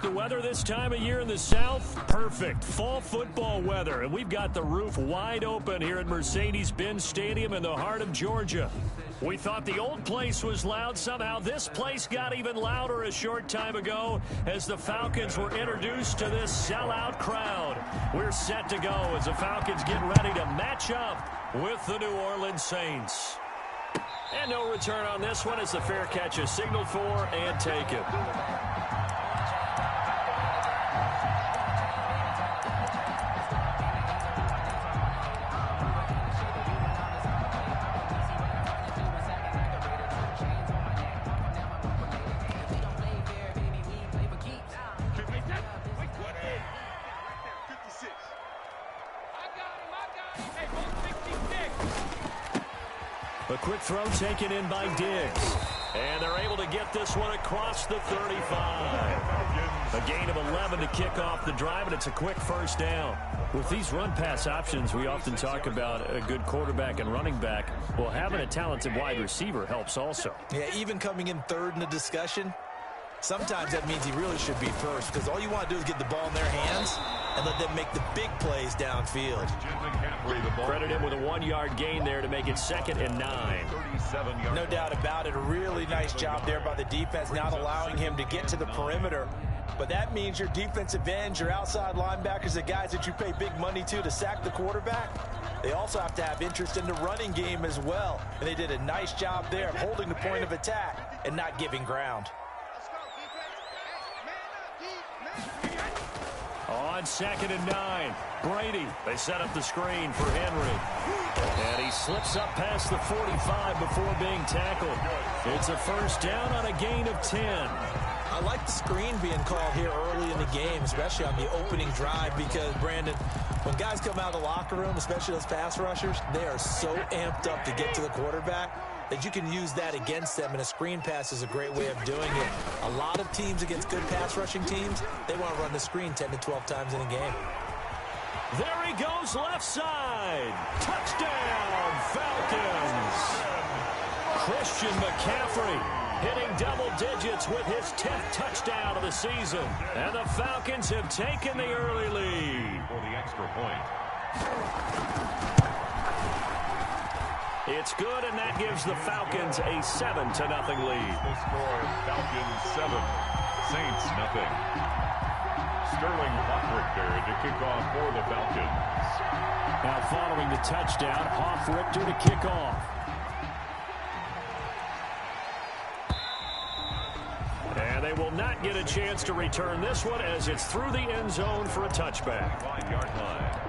The weather this time of year in the South, perfect. Fall football weather, and we've got the roof wide open here at Mercedes-Benz Stadium in the heart of Georgia. We thought the old place was loud. Somehow this place got even louder a short time ago as the Falcons were introduced to this sellout crowd. We're set to go as the Falcons get ready to match up with the New Orleans Saints. And no return on this one as the fair catch is signaled for and taken. A quick throw taken in by Diggs. And they're able to get this one across the 35. A gain of 11 to kick off the drive, and it's a quick first down. With these run-pass options, we often talk about a good quarterback and running back. Well, having a talented wide receiver helps also. Yeah, even coming in third in the discussion, sometimes that means he really should be first because all you want to do is get the ball in their hands and let them make the big plays downfield. Credit him with a 1-yard gain there to make it 2nd and 9. No doubt about it. A really nice job there by the defense, not allowing him to get to the perimeter. But that means your defensive ends, your outside linebackers, the guys that you pay big money to sack the quarterback, they also have to have interest in the running game as well. And they did a nice job there of holding the point of attack and not giving ground. On 2nd and 9, Brady. They set up the screen for Henry. And he slips up past the 45 before being tackled. It's a first down on a gain of 10. I like the screen being called here early in the game, especially on the opening drive, because, Brandon, when guys come out of the locker room, especially those pass rushers, they are so amped up to get to the quarterback that you can use that against them, and a screen pass is a great way of doing it. A lot of teams against good pass rushing teams, they want to run the screen 10 to 12 times in a game. There he goes, left side. Touchdown, Falcons. Christian McCaffrey hitting double digits with his 10th touchdown of the season. And the Falcons have taken the early lead. For the extra point. It's good, and that gives the Falcons a 7-0 lead. The score, Falcons 7, Saints 0. Sterling Hoffrichter to kick off for the Falcons. Now following the touchdown, Hoffrichter to kick off. And they will not get a chance to return this one as it's through the end zone for a touchback. 5-yard line.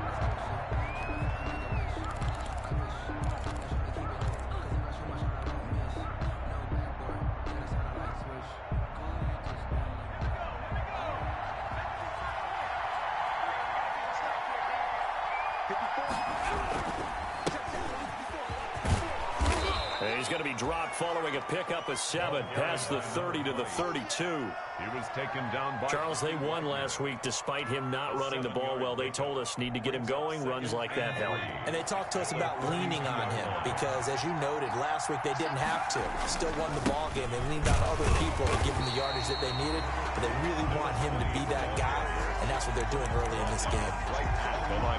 He's going to be dropped following a pickup of 7 past the 30 to the 32. He was taken down by Charles, they won last week despite him not running the ball well. They told us need to get him going. Runs like that help. And they talked to us about leaning on him because, as you noted, last week they didn't have to. Still won the ball game. They leaned on other people to give him the yardage that they needed, but they really want him to be that guy, and that's what they're doing early in this game.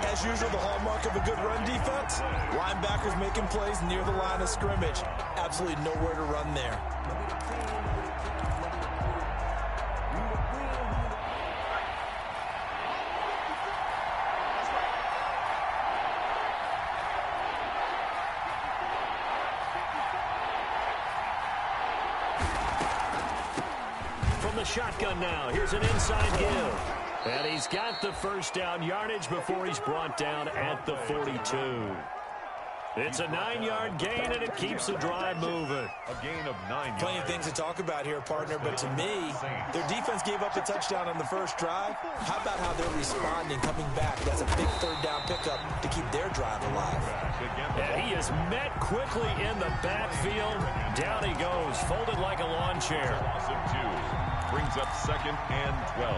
As usual, the hallmark of a good run defense, linebackers making plays near the line of scrimmage. Absolutely nowhere to run there. From the shotgun now, here's an inside give. And he's got the first down yardage before he's brought down at the 42. It's a 9-yard gain, and it keeps the drive moving. a gain of 9 yards. Plenty of things to talk about here, partner, but to me, their defense gave up a touchdown on the first drive. How about how they're responding, coming back? That's a big third down pickup to keep their drive alive. And he is met quickly in the backfield. Down he goes, folded like a lawn chair. Loss of 2 brings up 2nd and 12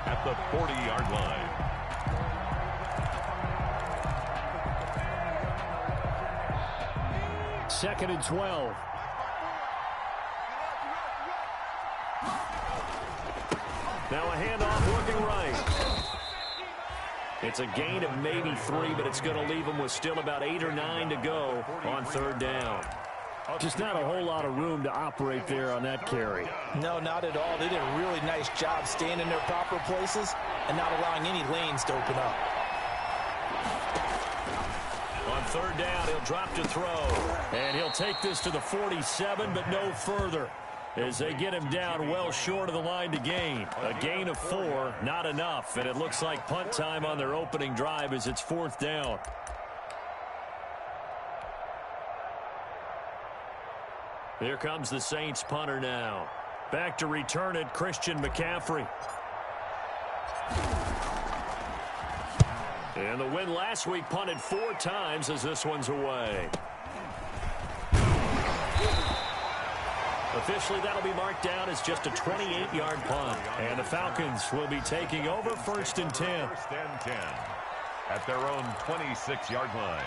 at the 40-yard line. Second and 12. Now a handoff looking right. It's a gain of maybe 3, but it's going to leave them with still about 8 or 9 to go on 3rd down. Just not a whole lot of room to operate there on that carry. No, not at all. They did a really nice job staying in their proper places and not allowing any lanes to open up. On 3rd down, he'll drop to throw. And he'll take this to the 47, but no further, as they get him down well short of the line to gain. A gain of 4, not enough, and it looks like punt time on their opening drive as it's 4th down. Here comes the Saints punter now. Back to return it, Christian McCaffrey. And the win last week punted 4 times as this one's away. Officially, that'll be marked down as just a 28-yard punt. And the Falcons will be taking over 1st and 10. 1st and 10 at their own 26-yard line.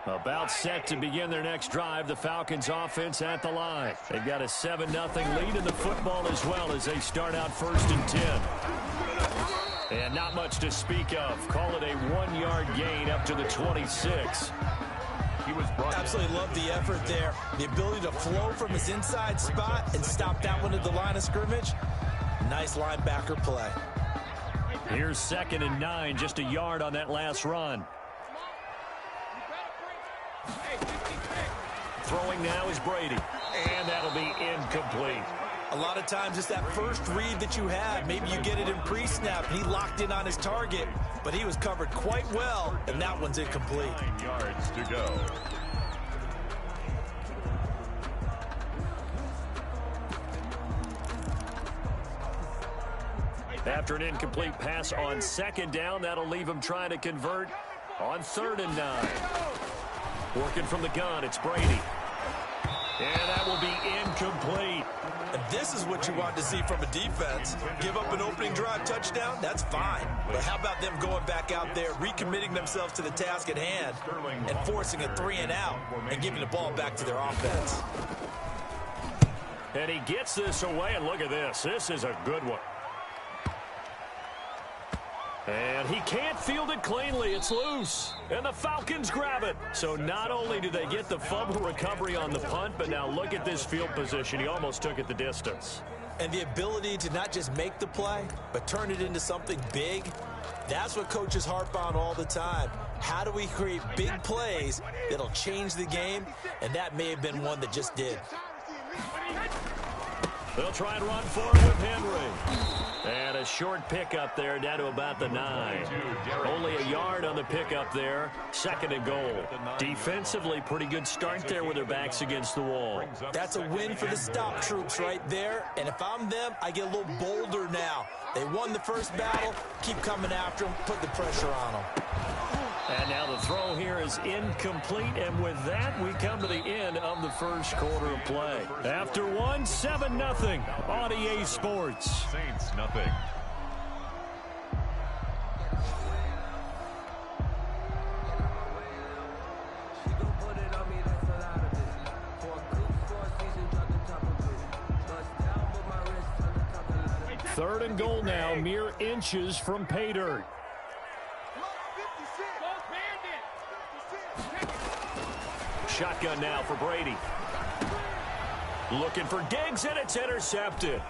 About set to begin their next drive, the Falcons offense at the line. They've got a 7-0 lead in the football as well as they start out 1st and 10. And not much to speak of. Call it a 1-yard gain up to the 26. He was absolutely love the effort there. The ability to flow from his inside spot and stop that one at the line of scrimmage. Nice linebacker play. Here's 2nd and 9, just a yard on that last run. Throwing now is Brady, and that'll be incomplete. A lot of times it's that first read that you had. Maybe you get it in pre-snap, and he locked in on his target, but he was covered quite well, and that one's incomplete. 9 yards to go. After an incomplete pass on 2nd down, that'll leave him trying to convert on 3rd and 9. Working from the gun, it's Brady. And that will be incomplete. And this is what you want to see from a defense. Give up an opening drive touchdown, that's fine. But how about them going back out there, recommitting themselves to the task at hand, and forcing a 3 and out, and giving the ball back to their offense. And he gets this away, and look at this. This is a good one. And he can't field it cleanly. It's loose. And the Falcons grab it. So not only do they get the fumble recovery on the punt, but now look at this field position. He almost took it the distance. And the ability to not just make the play, but turn it into something big, that's what coaches harp on all the time. How do we create big plays that'll change the game? And that may have been one that just did. They'll try and run for it with Henry. And a short pickup there down to about the 9. Only a yard on the pickup there. 2nd and goal. Defensively, pretty good start there with their backs against the wall. That's a win for the stop troops right there. And if I'm them, I get a little bolder now. They won the first battle. Keep coming after them. Put the pressure on them. And now the throw here is incomplete. And with that, we come to the end of the first quarter of play. After one, 7-0 on EA Sports. Saints, nothing. Third and goal now, mere inches from pay dirt. Shotgun now for Brady. Looking for Diggs, and it's intercepted.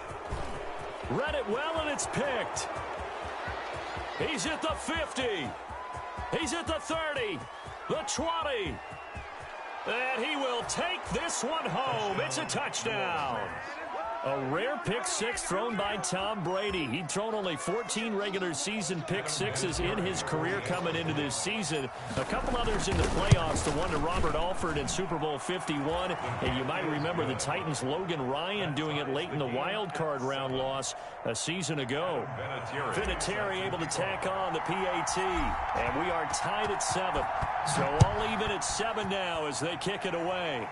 Read it well, and it's picked. He's at the 50. He's at the 30. The 20. And he will take this one home. It's a touchdown. A rare pick six thrown by Tom Brady. He'd thrown only 14 regular season pick sixes in his career coming into this season. A couple others in the playoffs, the one to Robert Alford in Super Bowl 51. And you might remember the Titans' Logan Ryan doing it late in the wild card round loss a season ago. Vinatieri able to tack on the PAT. And we are tied at 7. So all even at 7 now as they kick it away.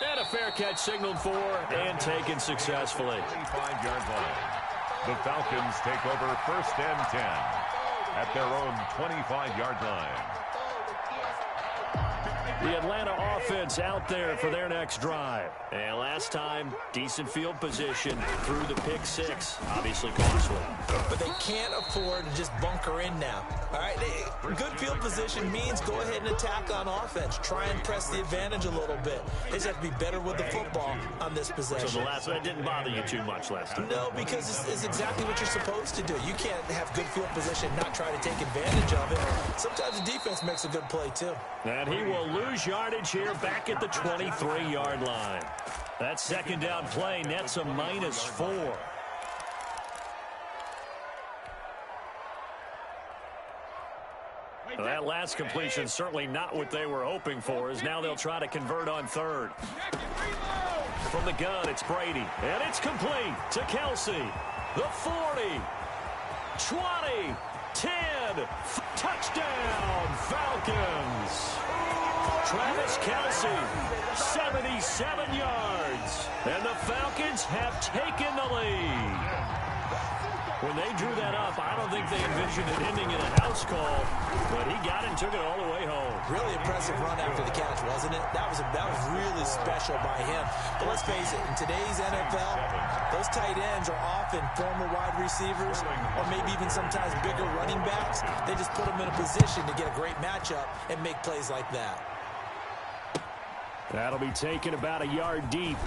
And a fair catch signaled for and taken successfully. 25-yard line. The Falcons take over 1st and 10 at their own 25-yard line. The Atlanta offense out there for their next drive. And last time, decent field position through the pick six. Obviously costly. But they can't afford to just bunker in now. All right, good field position means go ahead and attack on offense. Try and press the advantage a little bit. They just have to be better with the football on this possession. So the last one didn't bother you too much last time? No, because it's exactly what you're supposed to do. You can't have good field position and not try to take advantage of it. Sometimes the defense makes a good play, too. And he will lose yardage here back at the 23-yard line. That second down play nets a -4. That last completion certainly not what they were hoping for, as now they'll try to convert on third. From the gun, it's Brady, and it's complete to Kelsey. The 40, 20, 10, touchdown, Falcons. Travis Kelsey, 77 yards, and the Falcons have taken the lead. When they drew that up, I don't think they envisioned it ending in a house call, but he got it and took it all the way home. Really impressive run after the catch, wasn't it? That was really special by him. But let's face it, in today's NFL, those tight ends are often former wide receivers or maybe even sometimes bigger running backs. They just put them in a position to get a great matchup and make plays like that. That'll be taken about a yard deep.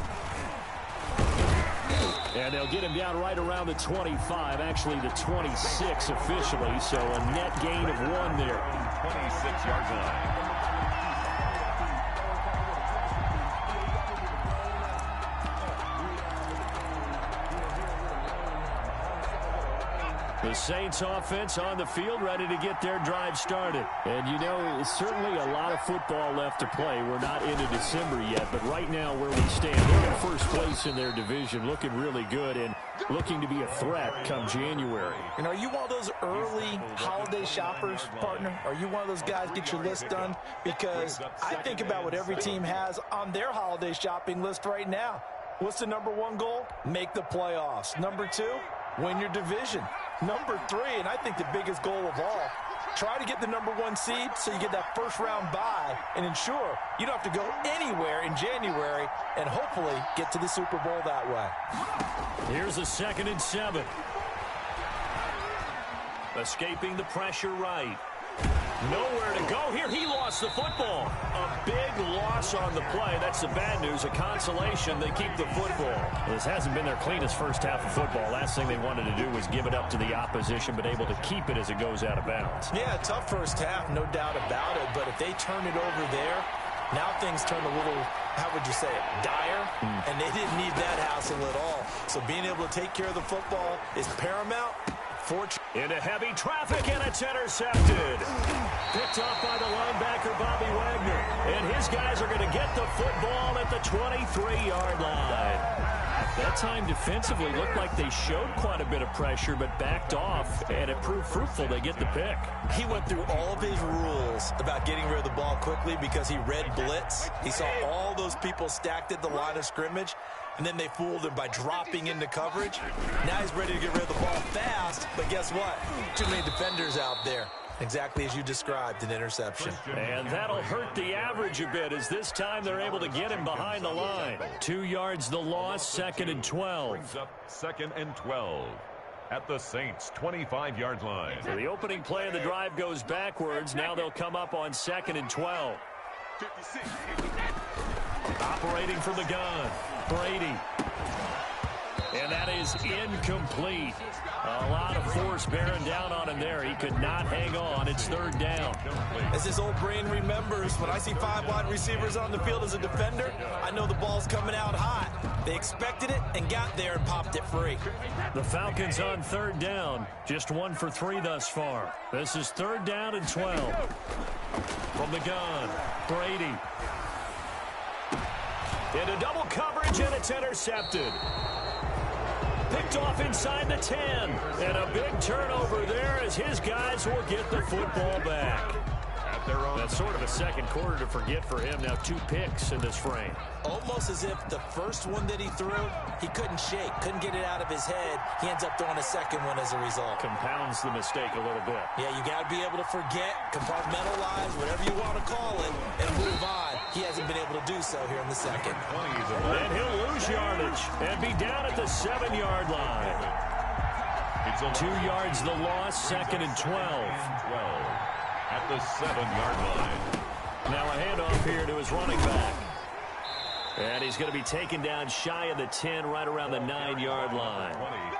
And they'll get him down right around the 25, actually the 26 officially, so a net gain of 1 there. 26-yard line. The Saints offense on the field, ready to get their drive started. And, you know, certainly a lot of football left to play. We're not into December yet, but right now where we stand, they're in first place in their division, looking really good and looking to be a threat come January. And are you one of those early holiday shoppers, partner? Are you one of those guys get your list done? Because I think about what every team has on their holiday shopping list right now. What's the #1 goal? Make the playoffs. #2, win your division. #3, and I think the biggest goal of all, try to get the #1 seed so you get that first-round bye and ensure you don't have to go anywhere in January and hopefully get to the Super Bowl that way. Here's a 2nd and 7. Escaping the pressure right. Nowhere to go here. He lost the football. A big loss on the play. That's the bad news. A consolation. They keep the football. This hasn't been their cleanest first half of football. Last thing they wanted to do was give it up to the opposition, but able to keep it as it goes out of bounds. Yeah, tough first half, no doubt about it. But if they turn it over there, now things turn a little, how would you say it, dire? And they didn't need that hassle at all. So being able to take care of the football is paramount. Into heavy traffic, and it's intercepted. Picked off by the linebacker, Bobby Wagner. And his guys are going to get the football at the 23-yard line. That time defensively looked like they showed quite a bit of pressure, but backed off, and it proved fruitful. They get the pick. He went through all of his rules about getting rid of the ball quickly because he read blitz. He saw all those people stacked at the line of scrimmage, and then they fooled him by dropping into coverage. Now he's ready to get rid of the ball fast, but guess what? Too many defenders out there. Exactly as you described, an interception. And that'll hurt the average a bit, as this time they're able to get him behind the line. 2 yards the loss, 2nd and 12. Brings up 2nd and 12 at the Saints' 25-yard line. So the opening play of the drive goes backwards. Now they'll come up on 2nd and 12. Operating from the gun, Brady. And that is incomplete. A lot of force bearing down on him there. He could not hang on. It's 3rd down. As his old brain remembers, when I see 5 wide receivers on the field as a defender, I know the ball's coming out hot. They expected it and got there and popped it free. The Falcons on 3rd down. Just 1 for 3 thus far. This is 3rd down and 12. From the gun, Brady. Into double coverage, and it's intercepted. Picked off inside the 10. And a big turnover there as his guys will get the football back. At their own. That's sort of a second quarter to forget for him. Now 2 picks in this frame. Almost as if the first one that he threw, he couldn't shake, couldn't get it out of his head. He ends up throwing a second one as a result. Compounds the mistake a little bit. Yeah, you got to be able to forget, compartmentalize, whatever you want to call it, and move on. He hasn't been able to do so here in the second. And he'll lose yardage and be down at the 7-yard line. 2 yards the loss, 2nd and 12. At the 7-yard line. Now a handoff here to his running back. And he's going to be taken down shy of the 10, right around the 9-yard line.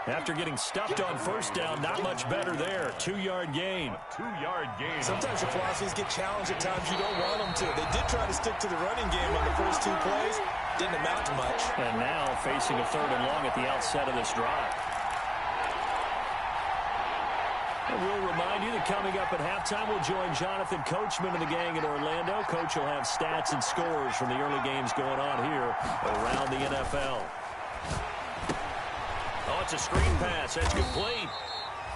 After getting stuffed on first down, not much better there. 2-yard gain. 2-yard gain. Sometimes your philosophies get challenged at times you don't want them to. They did try to stick to the running game on the first 2 plays. Didn't amount to much. And now facing a 3rd and long at the outset of this drive. And we'll remind you that coming up at halftime, we'll join Jonathan Coachman and the gang in Orlando. Coach will have stats and scores from the early games going on here around the NFL. Oh, it's a screen pass. That's complete.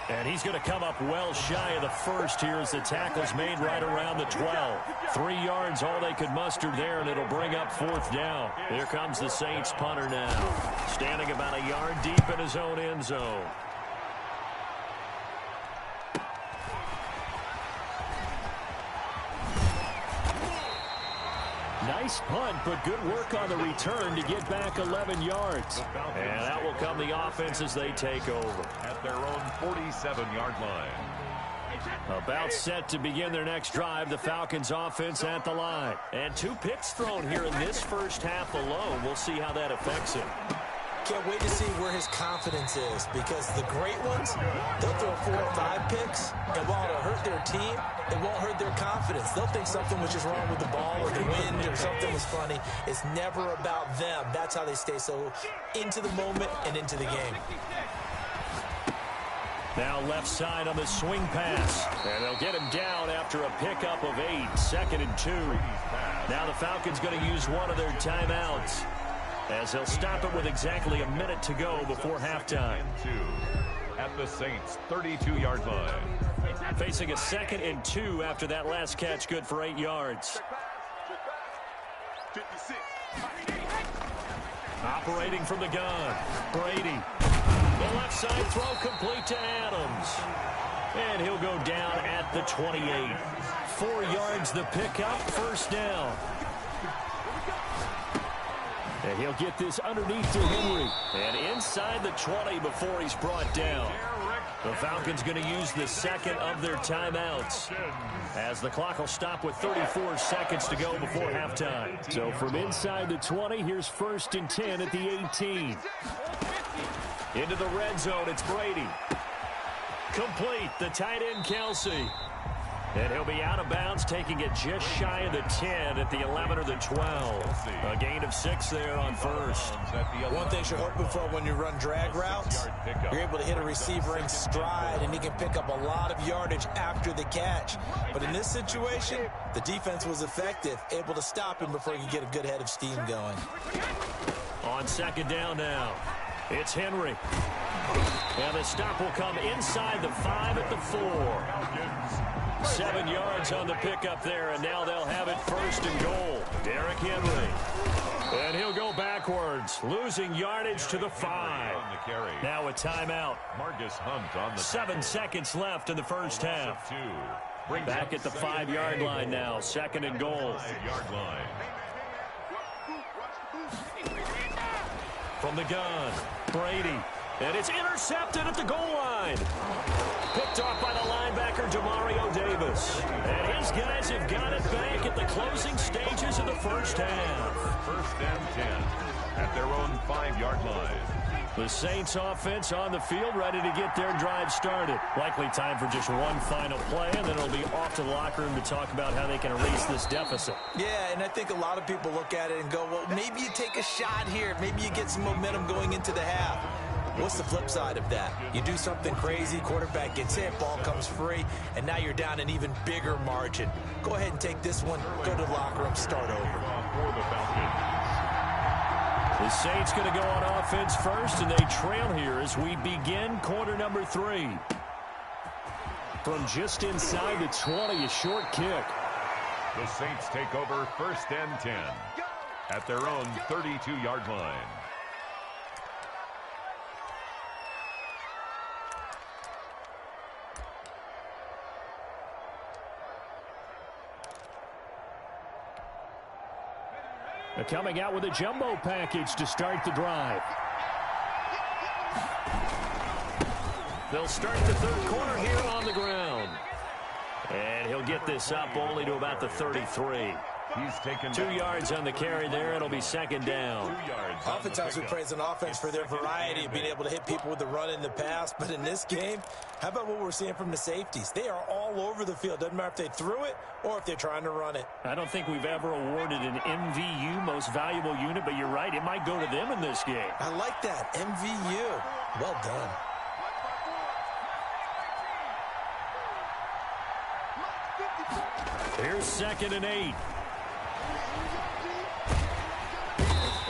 And he's going to come up well shy of the first here as the tackle's made right around the 12. 3 yards, all they could muster there, and it'll bring up 4th down. Here comes the Saints punter now, standing about a yard deep in his own end zone. Nice punt, but good work on the return to get back 11 yards. And that will come the offense as they take over. At their own 47-yard line. About set to begin their next drive, the Falcons offense at the line. And 2 picks thrown here in this first half alone. We'll see how that affects him. Can't wait to see where his confidence is, because the great ones, they'll throw 4 or 5 picks, and while it'll hurt their team, it won't hurt their confidence. They'll think something was just wrong with the ball or the wind or something was funny. It's never about them. That's how they stay so into the moment and into the game. Now left side on the swing pass. And they'll get him down after a pickup of 8, 2nd and 2. Now the Falcons going to use one of their timeouts, as they'll stop it with exactly a minute to go before halftime. At the Saints' 32-yard line. Facing a 2nd and 2 after that last catch, good for 8 yards. Operating from the gun, Brady. The left side throw complete to Adams. And he'll go down at the 28. 4 yards the pickup, 1st down. And he'll get this underneath to Henry. And inside the 20 before he's brought down. The Falcons going to use the 2nd of their timeouts, as the clock will stop with 34 seconds to go before halftime. So from inside the 20, here's 1st and 10 at the 18. Into the red zone, it's Brady. Complete, the tight end Kelsey. And he'll be out of bounds, taking it just shy of the 10 at the 11 or the 12. A gain of 6 there on 1st. One thing you're hoping for when you run drag routes, you're able to hit a receiver in stride, and he can pick up a lot of yardage after the catch. But in this situation, the defense was effective, able to stop him before he could get a good head of steam going. On 2nd down now, it's Henry. And the stop will come inside the 5 at the 4. 7 yards on the pickup there, and now they'll have it 1st and goal. Derrick Henry. And he'll go backwards, losing yardage to the 5. Now a timeout. Marcus Hunt on the 7 seconds left in the first half. Back at the 5-yard line now, 2nd and goal. 5-yard line. From the gun, Brady. And it's intercepted at the goal line. Picked off by the linebacker, Demario Davis. And his guys have got it back at the closing stages of the first half. 1st and 10 at their own 5-yard line. The Saints offense on the field, ready to get their drive started. Likely time for just one final play, and then it'll be off to the locker room to talk about how they can erase this deficit. Yeah, and I think a lot of people look at it and go, well, maybe you take a shot here. Maybe you get some momentum going into the half. What's the flip side of that? You do something crazy, quarterback gets hit, ball comes free, and now you're down an even bigger margin. Go ahead and take this one, go to the locker room, start over. The Saints going to go on offense first, and they trail here as we begin quarter number 3. From just inside the 20, a short kick. The Saints take over 1st and 10 at their own 32-yard line. They're coming out with a jumbo package to start the drive. They'll start the third quarter here on the ground. And he'll get this up only to about the 33. He's taken 2 yards on the carry there. It'll be second down. Oftentimes we praise an offense for their variety of being able to hit people with the run in the pass. But in this game, how about what we're seeing from the safeties? They are all over the field. Doesn't matter if they threw it or if they're trying to run it. I don't think we've ever awarded an MVU, most valuable unit, but you're right. It might go to them in this game. I like that. MVU. Well done. Here's 2nd and 8.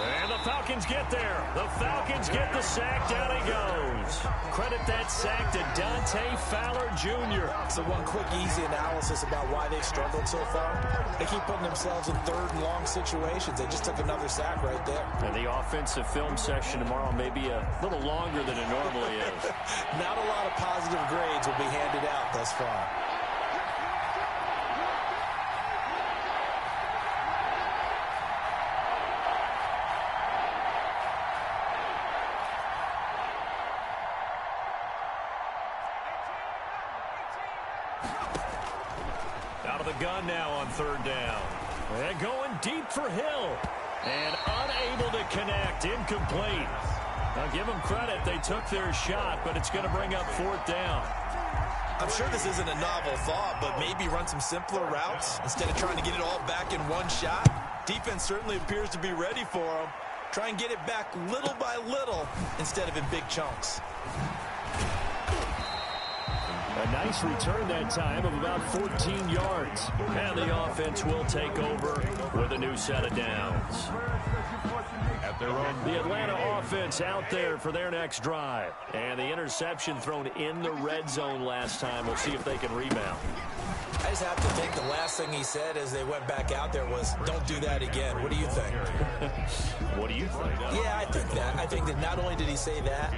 And the Falcons get there. The Falcons get the sack. Down he goes. Credit that sack to Dante Fowler Jr. So one quick, easy analysis about why they've struggled so far. They keep putting themselves in 3rd and long situations. They just took another sack right there. And the offensive film session tomorrow may be a little longer than it normally is. Not a lot of positive grades will be handed out thus far. Out of the gun now on 3rd down. And going deep for Hill. And unable to connect. Incomplete. Now give them credit. They took their shot, but it's going to bring up 4th down. I'm sure this isn't a novel thought, but maybe run some simpler routes instead of trying to get it all back in one shot. Defense certainly appears to be ready for them. Try and get it back little by little instead of in big chunks. A nice return that time of about 14 yards. And the offense will take over with a new set of downs. at their own. The Atlanta offense out there for their next drive. And the interception thrown in the red zone last time. We'll see if they can rebound. I just have to think the last thing he said as they went back out there was, don't do that again. What do you think? What do you think? Yeah, I think that. I think that not only did he say that,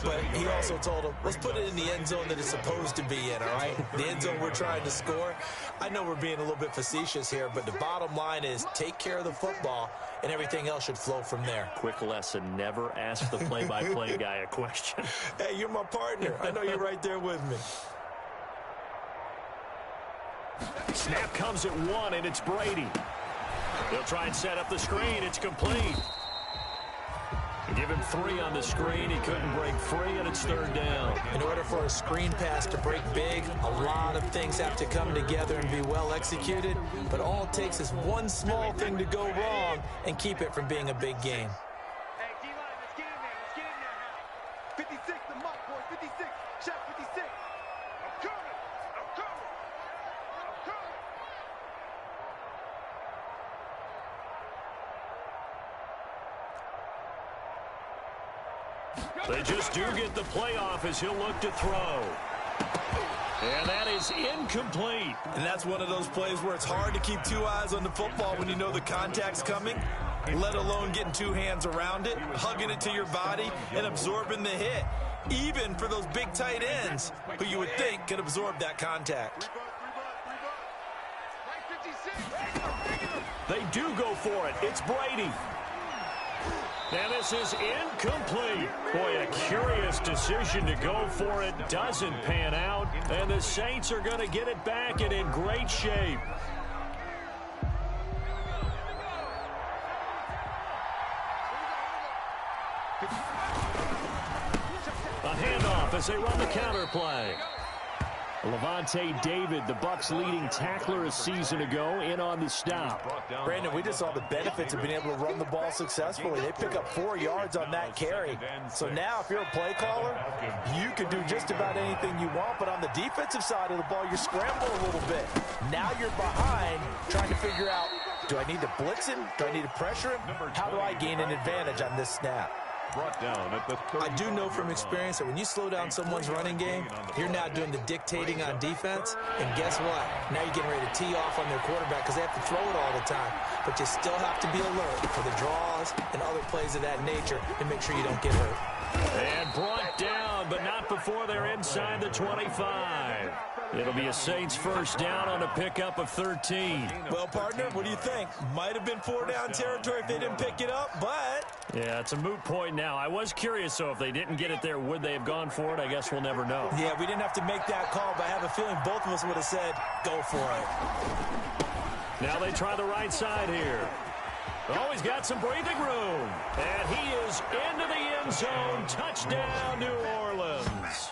but he also told him, let's put it in the end zone that it's supposed to be in, all right? The end zone we're trying to score. I know we're being a little bit facetious here, but the bottom line is take care of the football, and everything else should flow from there. Quick lesson, never ask the play-by-play guy a question. Hey, you're my partner. I know you're right there with me. Snap comes at 1, and it's Brady. They'll try and set up the screen. It's complete. Give him 3 on the screen. He couldn't break free, and it's 3rd down. In order for a screen pass to break big, a lot of things have to come together and be well executed. But all it takes is one small thing to go wrong and keep it from being a big game. Hey, D-line, let's get in there. Let's get in there now. 56, the mark, boy. 56. Shot 56. I'm coming. I'm coming. I'm coming. They just do get the playoff as he'll look to throw. And that is incomplete. And that's one of those plays where it's hard to keep 2 eyes on the football when you know the contact's coming, let alone getting 2 hands around it, hugging it to your body, and absorbing the hit. Even for those big tight ends who you would think could absorb that contact. Right 56. They do go for it. It's Brady. And this is incomplete. Boy, a curious decision to go for it. Doesn't pan out. And the Saints are going to get it back and in great shape. A handoff as they run the counter play. Levante David, the Bucs' leading tackler a season ago, in on the stop. Brandon, we just saw the benefits of being able to run the ball successfully. They pick up 4 yards on that carry. So now if you're a play caller, you can do just about anything you want. But on the defensive side of the ball, you scramble a little bit. Now you're behind trying to figure out, do I need to blitz him? Do I need to pressure him? How do I gain an advantage on this snap? brought down at the 30. I do know from experience that when you slow down someone's running game, you're now doing the dictating on defense. And guess what? Now you're getting ready to tee off on their quarterback because they have to throw it all the time. But you still have to be alert for the draws and other plays of that nature and make sure you don't get hurt. And brought down, but not before they're inside the 25. It'll be a Saints first down on a pickup of 13. Well, partner, what do you think? Might have been 4-down territory if they didn't pick it up, but... Yeah, it's a moot point now. I was curious, so if they didn't get it there, would they have gone for it? I guess we'll never know. Yeah, we didn't have to make that call, but I have a feeling both of us would have said, go for it. Now they try the right side here. Oh, he's got some breathing room. And he is into the end zone. Touchdown, New Orleans.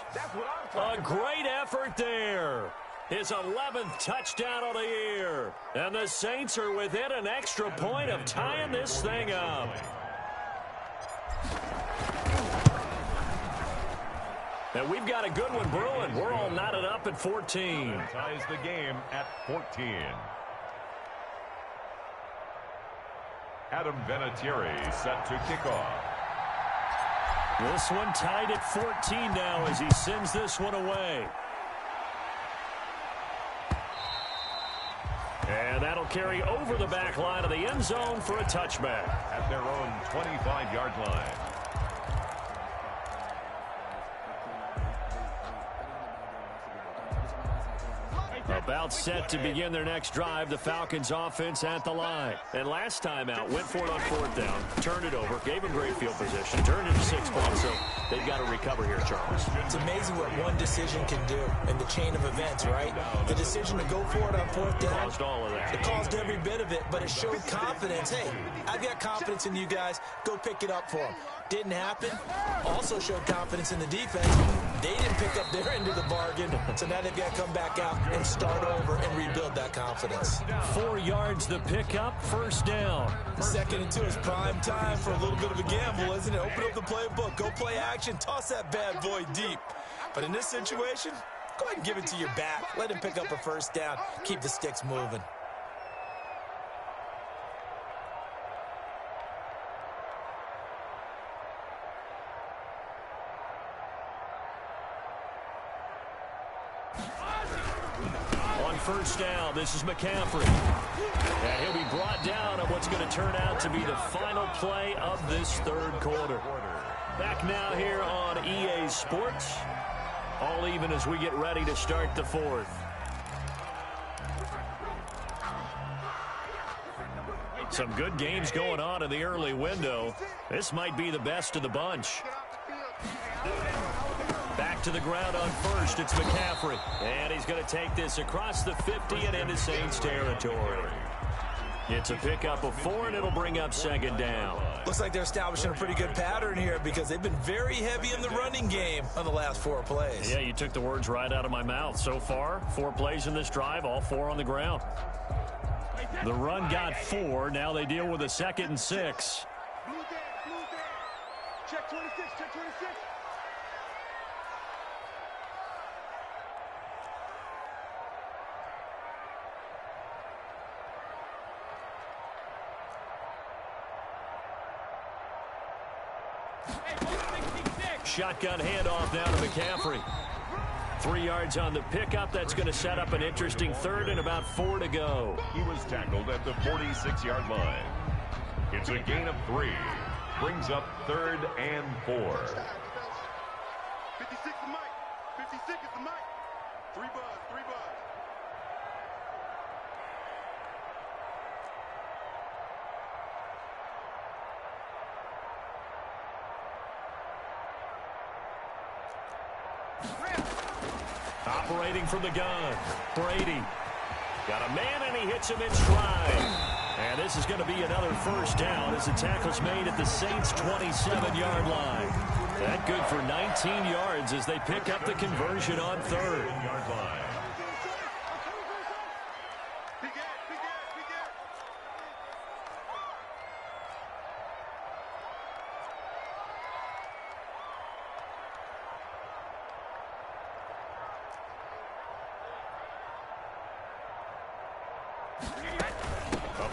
A great effort there. His 11th touchdown of the year. And the Saints are within an extra point of tying this thing up. And we've got a good one brewing. We're all knotted up at 14. Ties the game at 14. Adam Vinatieri set to kick off. This one tied at 14 now as he sends this one away. And that'll carry over the back line of the end zone for a touchback. At their own 25-yard line. About set to begin their next drive, the Falcons offense at the line. And last time out, went for it on fourth down, turned it over, gave them great field position, turned it to 6 points, so they've got to recover here, Charles. It's amazing what one decision can do in the chain of events, right? The decision to go for it on fourth down. Caused all of that. It caused every bit of it, but it showed confidence. Hey, I've got confidence in you guys. Go pick it up for them. Didn't happen. Also showed confidence in the defense. They didn't pick up their end of the bargain, so now they've got to come back out and start over and rebuild that confidence. 4 yards the pickup, first down. 2nd and 2 is prime time for a little bit of a gamble, isn't it? Open up the playbook, go play action, toss that bad boy deep. But in this situation, go ahead and give it to your back. Let him pick up a first down. Keep the sticks moving. First down, this is McCaffrey. And he'll be brought down on what's going to turn out to be the final play of this third quarter. Back now here on EA Sports. All even as we get ready to start the fourth. Some good games going on in the early window. This might be the best of the bunch. Back to the ground on first, it's McCaffrey. And he's going to take this across the 50 and into Saints territory. It's a pickup of 4, and it'll bring up second down. Looks like they're establishing a pretty good pattern here because they've been very heavy in the running game on the last 4 plays. Yeah, you took the words right out of my mouth. So far, 4 plays in this drive, all 4 on the ground. The run got 4. Now they deal with a 2nd and 6. Blue down, blue down. Check 26, check 26. Shotgun handoff now to McCaffrey. 3 yards on the pickup. That's going to set up an interesting third and about 4 to go. He was tackled at the 46-yard line. It's a gain of 3. Brings up 3rd and 4. 56 is Mike. 56 is the Mike. 3 buzz, 3 buzz. Operating from the gun, Brady. Got a man, and he hits him in stride. And this is going to be another first down as the tackle's made at the Saints' 27-yard line. That good for 19 yards as they pick up the conversion on 3rd. Yard line.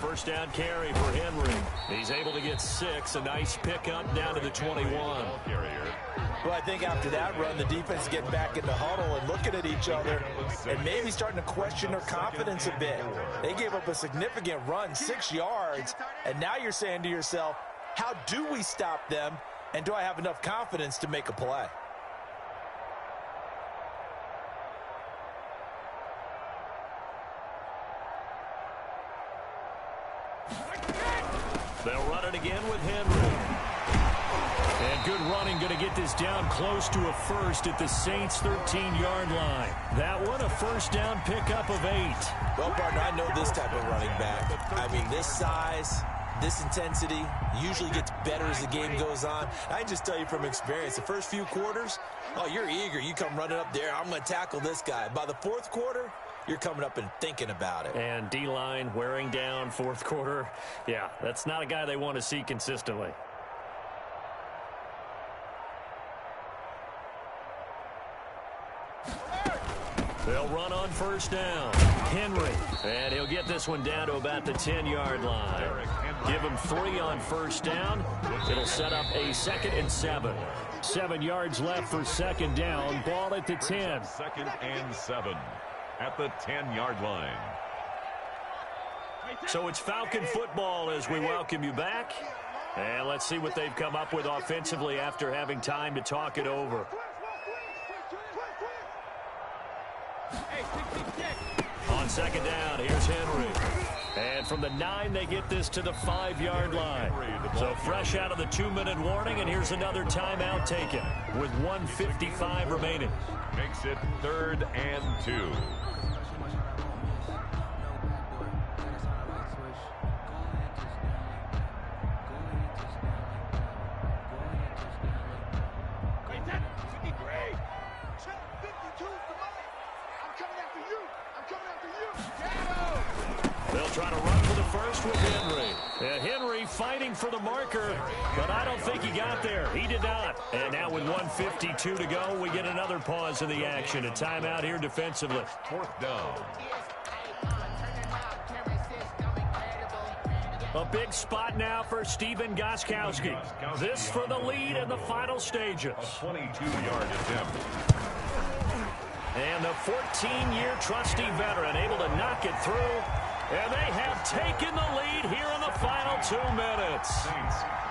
First down carry for Henry. He's able to get 6. A nice pickup down to the 21. Well, I think after that run, the defense getting back in the huddle and looking at each other and maybe starting to question their confidence a bit. They gave up a significant run, 6 yards, and now you're saying to yourself, how do we stop them, and do I have enough confidence to make a play? They'll run it again with Henry. And good running, going to get this down close to a first at the Saints' 13-yard line. That one, a first down pickup of 8. Well, partner, I know this type of running back. I mean, this size, this intensity usually gets better as the game goes on. I can just tell you from experience, the first few quarters, oh, you're eager. You come running up there, I'm going to tackle this guy. By the fourth quarter, you're coming up and thinking about it. And D-line wearing down fourth quarter. Yeah, that's not a guy they want to see consistently. They'll run on first down. Henry. And he'll get this one down to about the 10-yard line. Give him 3 on first down. It'll set up a 2nd and 7. 7 yards left for second down. Ball at the 10. 2nd and 7 at the 10-yard line. So it's Falcon football as we welcome you back. And let's see what they've come up with offensively after having time to talk it over. On second down, here's Henry. And from the 9, they get this to the 5-yard line. So fresh out of the 2-minute warning, and here's another timeout taken with 1:55 remaining. Makes it 3rd and 2. They'll try to run for the first with Henry. And Henry fighting for the marker, but I don't think he got there. He did not. And now with 1:52 to go, we get another pause in the action. A timeout here defensively. 4th down. A big spot now for Stephen Gostkowski. This for the lead in the final stages. A 22-yard attempt. And the 14-year trusty veteran able to knock it through. And they have taken the lead here in the final 2 minutes.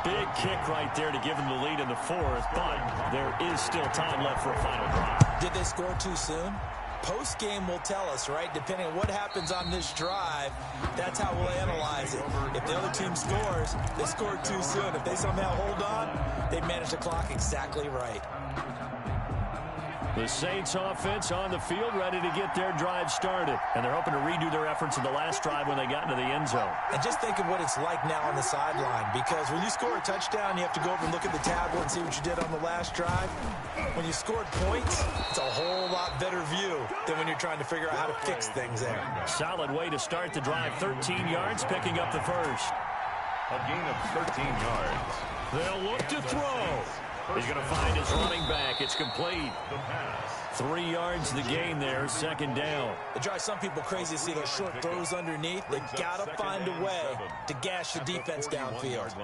Big kick right there to give them the lead in the 4th, but there is still time left for a final drive. Did they score too soon? Post-game will tell us, right? Depending on what happens on this drive, that's how we'll analyze it. If the other team scores, they scored too soon. If they somehow hold on, they manage the clock exactly right. The Saints offense on the field ready to get their drive started. And they're hoping to redo their efforts in the last drive when they got into the end zone. And just think of what it's like now on the sideline, because when you score a touchdown, you have to go over and look at the tablet and see what you did on the last drive. When you scored points, it's a whole lot better view than when you're trying to figure out how to fix things there. Solid way to start the drive. 13 yards, picking up the first. A gain of 13 yards. They'll look to throw. He's going to find his running back. It's complete. 3 yards the gain there, second down. It drives some people crazy to see those short throws underneath. They've got to find a way to gash the defense downfield.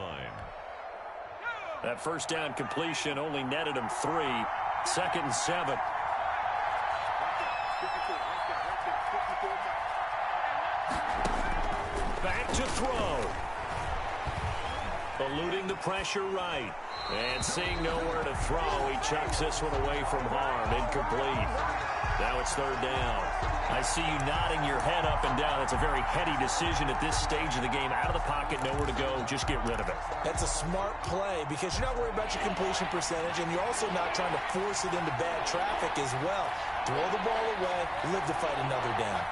That first down completion only netted him 3. 2nd and 7. Back to throw. Eluding the pressure right. And seeing nowhere to throw, he chucks this one away from harm. Incomplete. Now it's 3rd down. I see you nodding your head up and down. It's a very heady decision at this stage of the game. Out of the pocket, nowhere to go. Just get rid of it. That's a smart play because you're not worried about your completion percentage, and you're also not trying to force it into bad traffic as well. Throw the ball away, live to fight another down.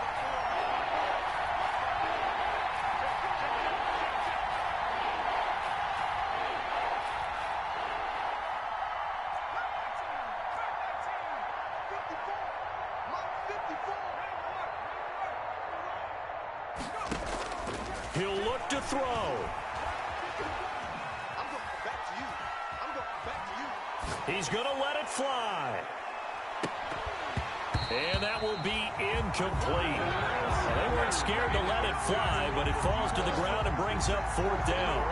He'll look to throw. He's going to let it fly. And that will be incomplete. They weren't scared to let it fly, but it falls to the ground and brings up 4th down.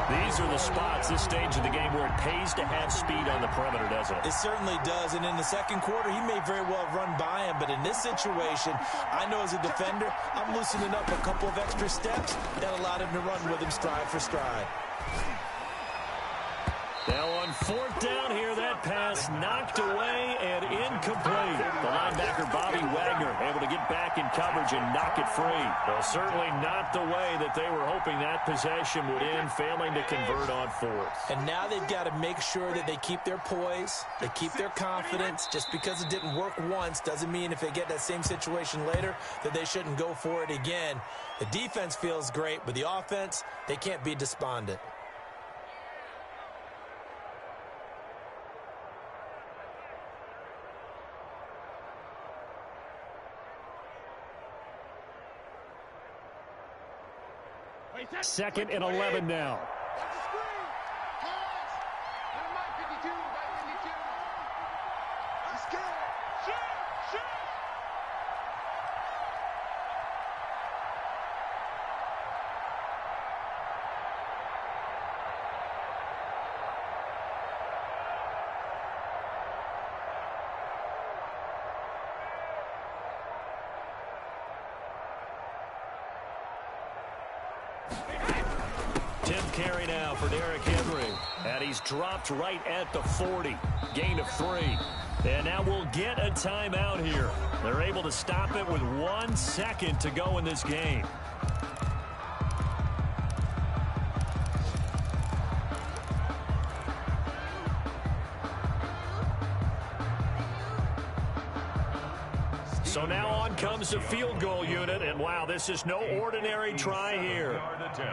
These are the spots, this stage of the game, where it pays to have speed on the perimeter, doesn't it? It certainly does, and in the second quarter, he may very well run by him, but in this situation, I know as a defender, I'm loosening up a couple of extra steps that allowed him to run with him stride for stride. Now on 4th down here, that pass knocked away and incomplete. The linebacker, Bobby Wagner, able to get back in coverage and knock it free. Well, certainly not the way that they were hoping that possession would end, failing to convert on 4th. And now they've got to make sure that they keep their poise, they keep their confidence. Just because it didn't work once doesn't mean if they get that same situation later that they shouldn't go for it again. The defense feels great, but the offense, they can't be despondent. Second and 11 now. Carry now for Derrick Henry. And he's dropped right at the 40. Gain of 3. And now we'll get a timeout here. They're able to stop it with 1 second to go in this game. So now on comes the field goal unit, and wow, this is no ordinary try here.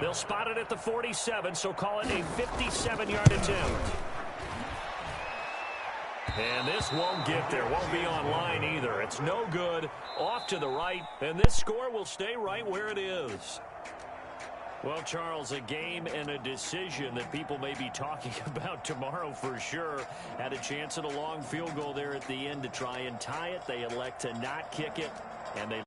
They'll spot it at the 47, so call it a 57-yard attempt. And this won't get there, won't be on line either. It's no good, off to the right, and this score will stay right where it is. Well, Charles, a game and a decision that people may be talking about tomorrow for sure. Had a chance at a long field goal there at the end to try and tie it. They elect to not kick it, and they